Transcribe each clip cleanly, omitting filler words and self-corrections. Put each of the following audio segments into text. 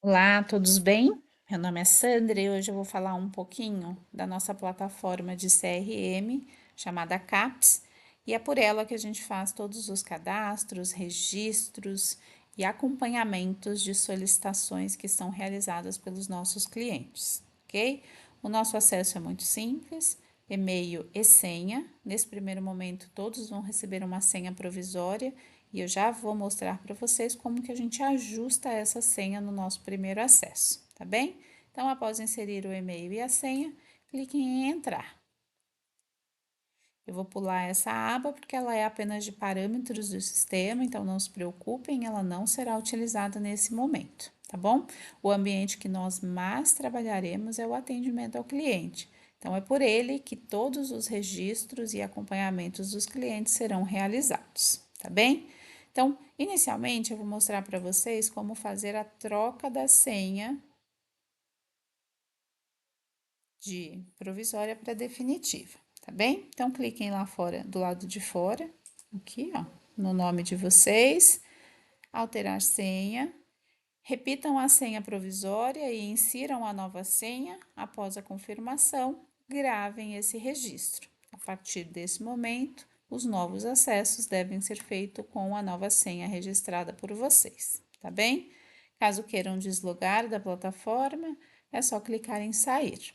Olá, todos bem? Meu nome é Sandra e hoje eu vou falar um pouquinho da nossa plataforma de CRM chamada CAPS, e é por ela que a gente faz todos os cadastros, registros e acompanhamentos de solicitações que são realizadas pelos nossos clientes, ok? O nosso acesso é muito simples, e-mail e senha. Nesse primeiro momento, todos vão receber uma senha provisória e eu já vou mostrar para vocês como que a gente ajusta essa senha no nosso primeiro acesso, tá bem? Então, após inserir o e-mail e a senha, clique em entrar. Eu vou pular essa aba porque ela é apenas de parâmetros do sistema, então não se preocupem, ela não será utilizada nesse momento, tá bom? O ambiente que nós mais trabalharemos é o atendimento ao cliente. Então, é por ele que todos os registros e acompanhamentos dos clientes serão realizados, tá bem? Então, inicialmente, eu vou mostrar para vocês como fazer a troca da senha de provisória para definitiva, tá bem? Então, cliquem lá fora, do lado de fora, aqui, ó, no nome de vocês, alterar senha, repitam a senha provisória e insiram a nova senha. Após a confirmação, gravem esse registro. A partir desse momento, os novos acessos devem ser feitos com a nova senha registrada por vocês, tá bem? Caso queiram deslogar da plataforma, é só clicar em sair.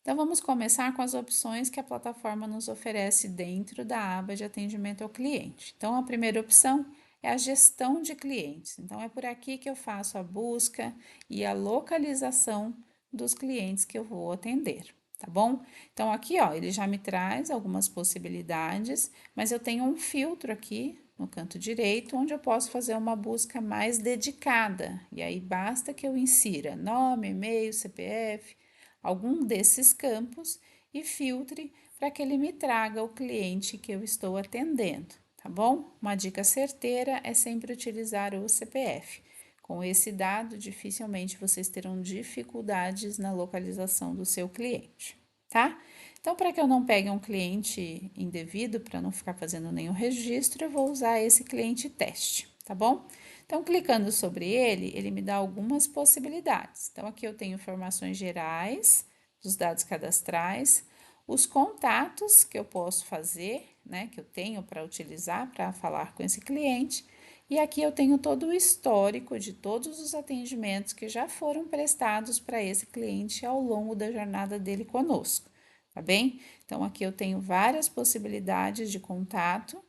Então, vamos começar com as opções que a plataforma nos oferece dentro da aba de atendimento ao cliente. Então, a primeira opção é a gestão de clientes. Então, é por aqui que eu faço a busca e a localização dos clientes que eu vou atender, tá bom? Então, aqui, ó, ele já me traz algumas possibilidades, mas eu tenho um filtro aqui no canto direito, onde eu posso fazer uma busca mais dedicada. E aí, basta que eu insira nome, e-mail, CPF, algum desses campos e filtre para que ele me traga o cliente que eu estou atendendo, tá bom? Uma dica certeira é sempre utilizar o CPF. Com esse dado, dificilmente vocês terão dificuldades na localização do seu cliente, tá? Então, para que eu não pegue um cliente indevido, para não ficar fazendo nenhum registro, eu vou usar esse cliente teste, tá bom? Então, clicando sobre ele, ele me dá algumas possibilidades. Então, aqui eu tenho informações gerais dos dados cadastrais, os contatos que eu posso fazer, né, que eu tenho para utilizar para falar com esse cliente, e aqui eu tenho todo o histórico de todos os atendimentos que já foram prestados para esse cliente ao longo da jornada dele conosco, tá bem? Então, aqui eu tenho várias possibilidades de contato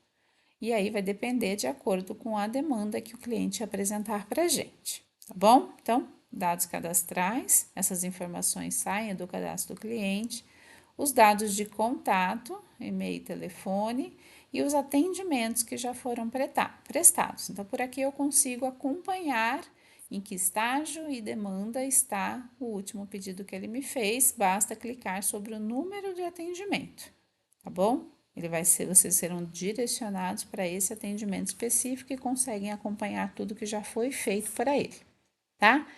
e aí vai depender de acordo com a demanda que o cliente apresentar para a gente, tá bom? Então, dados cadastrais, essas informações saem do cadastro do cliente, os dados de contato, e-mail e telefone, e os atendimentos que já foram prestados. Então, por aqui eu consigo acompanhar em que estágio e demanda está o último pedido que ele me fez, basta clicar sobre o número de atendimento, tá bom? Vocês serão direcionados para esse atendimento específico e conseguem acompanhar tudo que já foi feito para ele, tá?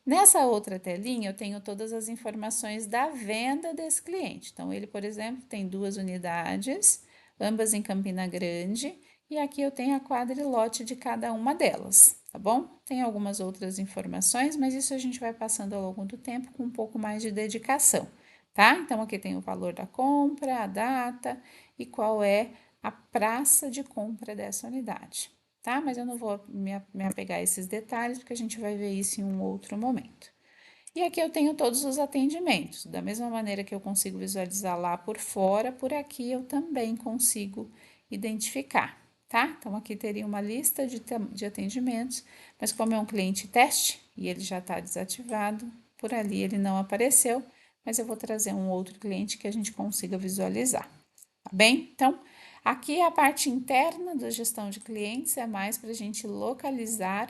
Nessa outra telinha, eu tenho todas as informações da venda desse cliente. Então, ele, por exemplo, tem 2 unidades, ambas em Campina Grande, e aqui eu tenho a quadrilote de cada uma delas, tá bom? Tem algumas outras informações, mas isso a gente vai passando ao longo do tempo com um pouco mais de dedicação, tá? Então, aqui tem o valor da compra, a data e qual é a praça de compra dessa unidade, tá? Mas eu não vou me apegar a esses detalhes, porque a gente vai ver isso em um outro momento. E aqui eu tenho todos os atendimentos. Da mesma maneira que eu consigo visualizar lá por fora, por aqui eu também consigo identificar, tá? Então, aqui teria uma lista de atendimentos, mas como é um cliente teste e ele já está desativado, por ali ele não apareceu, mas eu vou trazer um outro cliente que a gente consiga visualizar, tá bem? Então, aqui a parte interna da gestão de clientes é mais para a gente localizar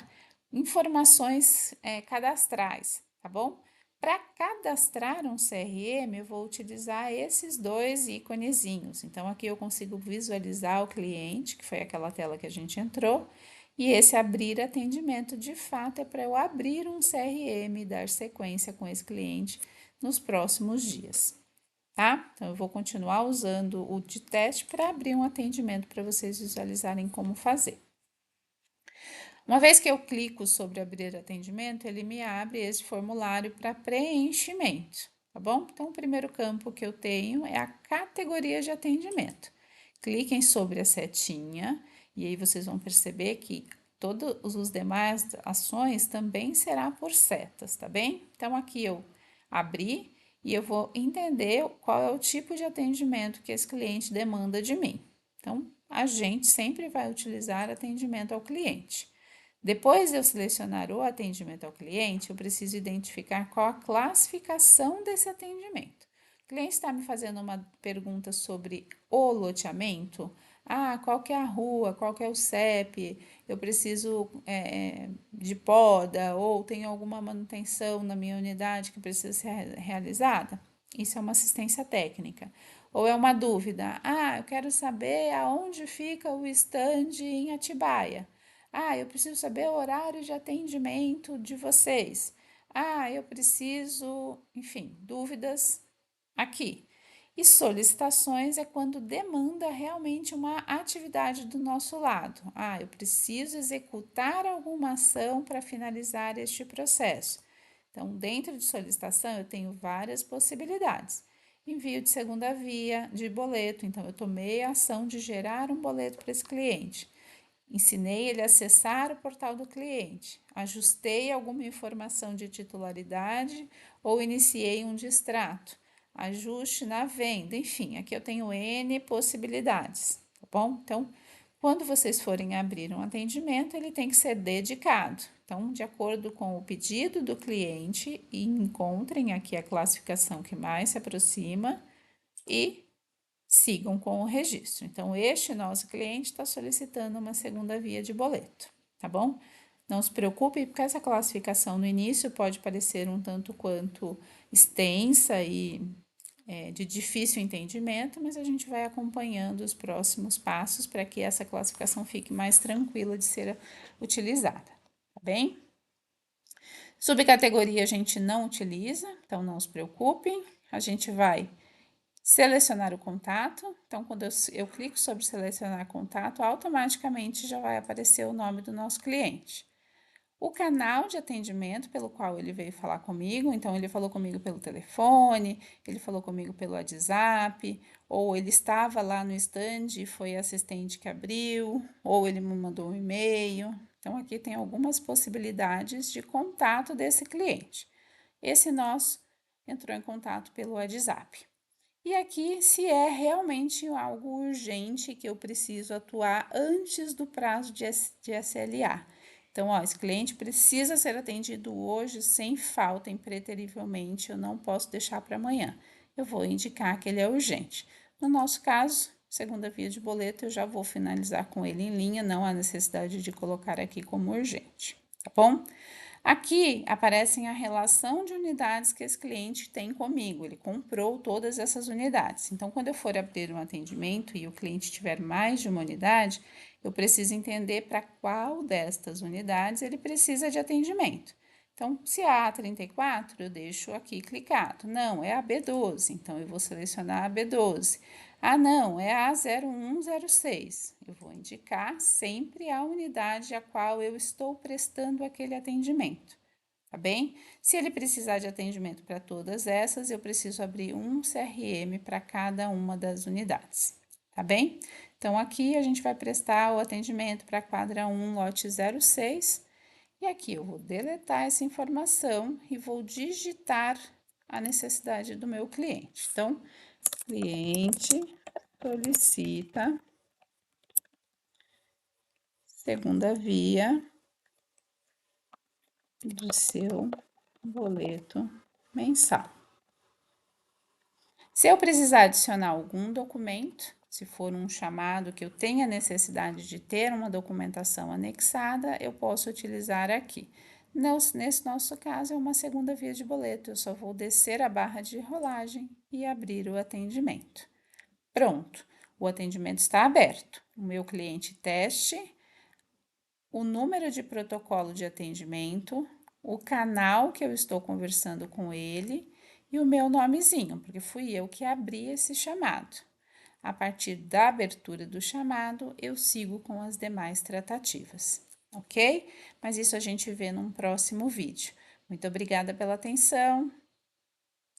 informações cadastrais, tá bom? Para cadastrar um CRM, eu vou utilizar esses dois íconezinhos. Então, aqui eu consigo visualizar o cliente, que foi aquela tela que a gente entrou, e esse abrir atendimento, de fato, é para eu abrir um CRM e dar sequência com esse cliente nos próximos dias, tá? Então, eu vou continuar usando o de teste para abrir um atendimento para vocês visualizarem como fazer. Uma vez que eu clico sobre abrir atendimento, ele me abre esse formulário para preenchimento, tá bom? Então, o primeiro campo que eu tenho é a categoria de atendimento. Cliquem sobre a setinha e aí vocês vão perceber que todos os demais ações também será por setas, tá bem? Então, aqui eu abri e eu vou entender qual é o tipo de atendimento que esse cliente demanda de mim. Então, a gente sempre vai utilizar atendimento ao cliente. Depois de eu selecionar o atendimento ao cliente, eu preciso identificar qual a classificação desse atendimento. O cliente está me fazendo uma pergunta sobre o loteamento. Qual que é a rua, qual que é o CEP, eu preciso de poda ou tem alguma manutenção na minha unidade que precisa ser realizada? Isso é uma assistência técnica. Ou é uma dúvida, eu quero saber aonde fica o stand em Atibaia. Eu preciso saber o horário de atendimento de vocês. Eu preciso, enfim, dúvidas aqui. E solicitações é quando demanda realmente uma atividade do nosso lado. Eu preciso executar alguma ação para finalizar este processo. Então, dentro de solicitação, eu tenho várias possibilidades. Envio de segunda via de boleto, então eu tomei a ação de gerar um boleto para esse cliente. Ensinei ele a acessar o portal do cliente, ajustei alguma informação de titularidade ou iniciei um distrato, ajuste na venda, enfim, aqui eu tenho N possibilidades, tá bom? Então, quando vocês forem abrir um atendimento, ele tem que ser dedicado. Então, de acordo com o pedido do cliente, encontrem aqui a classificação que mais se aproxima e sigam com o registro. Então, este nosso cliente está solicitando uma segunda via de boleto, tá bom? Não se preocupe, porque essa classificação no início pode parecer um tanto quanto extensa e de difícil entendimento, mas a gente vai acompanhando os próximos passos para que essa classificação fique mais tranquila de ser utilizada, tá bem? Subcategoria a gente não utiliza, então não se preocupem, a gente vai selecionar o contato. Então, quando eu clico sobre selecionar contato, automaticamente já vai aparecer o nome do nosso cliente. O canal de atendimento pelo qual ele veio falar comigo, então ele falou comigo pelo telefone, ele falou comigo pelo WhatsApp, ou ele estava lá no stand e foi a assistente que abriu, ou ele me mandou um e-mail. Então, aqui tem algumas possibilidades de contato desse cliente. Esse nosso entrou em contato pelo WhatsApp. E aqui, se é realmente algo urgente que eu preciso atuar antes do prazo de SLA. Então, esse cliente precisa ser atendido hoje sem falta, impreterivelmente, eu não posso deixar para amanhã. Eu vou indicar que ele é urgente. No nosso caso, segunda via de boleto, eu já vou finalizar com ele em linha, não há necessidade de colocar aqui como urgente, tá bom? Aqui aparecem a relação de unidades que esse cliente tem comigo. Ele comprou todas essas unidades. Então, quando eu for abrir um atendimento e o cliente tiver mais de uma unidade, eu preciso entender para qual destas unidades ele precisa de atendimento. Então, se é a A34, eu deixo aqui clicado. Não, é a B12, então eu vou selecionar a B12. Não, é a 0106. Eu vou indicar sempre a unidade a qual eu estou prestando aquele atendimento, tá bem? Se ele precisar de atendimento para todas essas, eu preciso abrir um CRM para cada uma das unidades, tá bem? Então, aqui a gente vai prestar o atendimento para a quadra 1, lote 06, e aqui eu vou deletar essa informação e vou digitar a necessidade do meu cliente. Então, cliente solicita segunda via de seu boleto mensal. Se eu precisar adicionar algum documento, se for um chamado que eu tenha necessidade de ter uma documentação anexada, eu posso utilizar aqui. Nesse nosso caso, é uma segunda via de boleto, eu só vou descer a barra de rolagem e abrir o atendimento. Pronto, o atendimento está aberto. O meu cliente teste, o número de protocolo de atendimento, o canal que eu estou conversando com ele e o meu nomezinho, porque fui eu que abri esse chamado. A partir da abertura do chamado, eu sigo com as demais tratativas. ok? Mas isso a gente vê num próximo vídeo. Muito obrigada pela atenção.